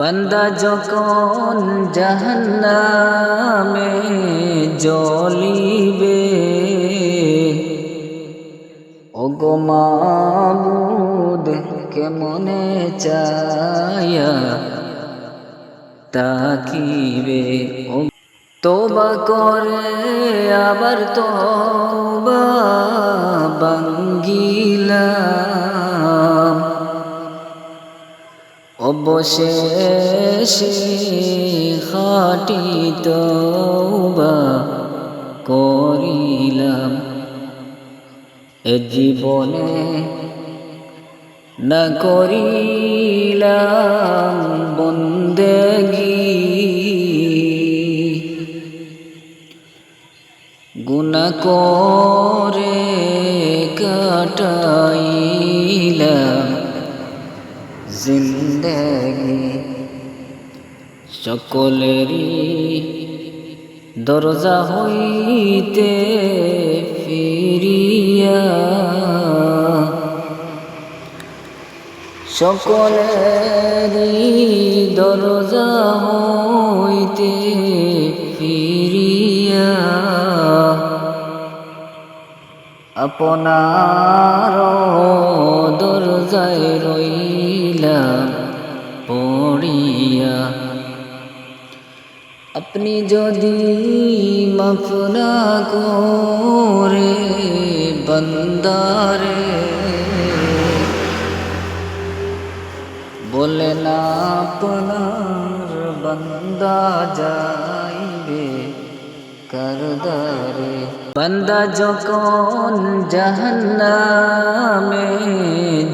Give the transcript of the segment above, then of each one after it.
বান্দা যখন জাহান্নামে জ্বলিবে, ওগো মাবুদ কেমনে চায়া তাকিবে। তোবা করে আবার তোবা ভাঙ্গিলাম, অবশেষে খাঁটি তওবা করিলাম। এ জীবনে না করিলাম বন্দেগি, গুনাহ করে কাটাইলাম জিন্দেগি। সকলেরই দরজা হইতে ফিরিয়া, সকলেরই দরজা হইতে ফিরিয়া, আপনার দরজায় রইলাম পড়িয়া। আপনি যদি মাফ না করে বান্দারে, বলেন আপনার বান্দা যাইবে কারদারে। বান্দা যখন জাহান্নামে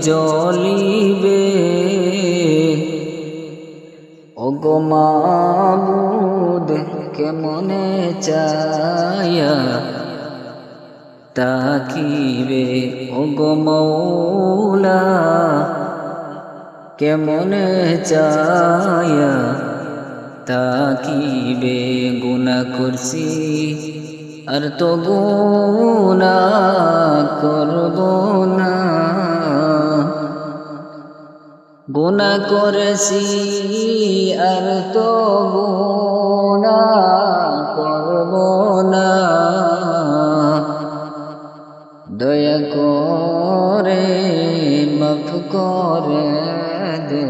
জ্বলিবে, ওগো মাবুদ কেমনে চায়া তাকিবে। ওগো মৌলা কেমনে চায়া তাকিবে। গুনাহ করছি আর তো গুনাহ করব না, গুনাহ করেছি আর তো গুনাহ করব না। দয়া করে মাফ করে দে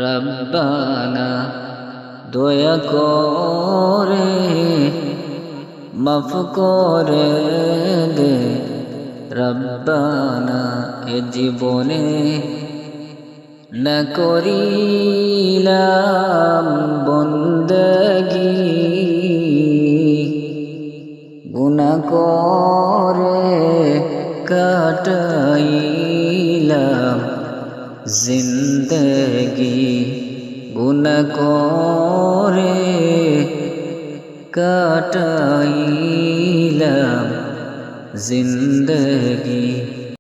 রব্বানা, দয়া করে মাফ করে দে রব্বানা। এ জীবনে না করিলাম বন্দেগি, গুনাহ করে কাটাইলাম জিন্দেগি, গুনাহ করে কাটাইলাম জিন্দেগি।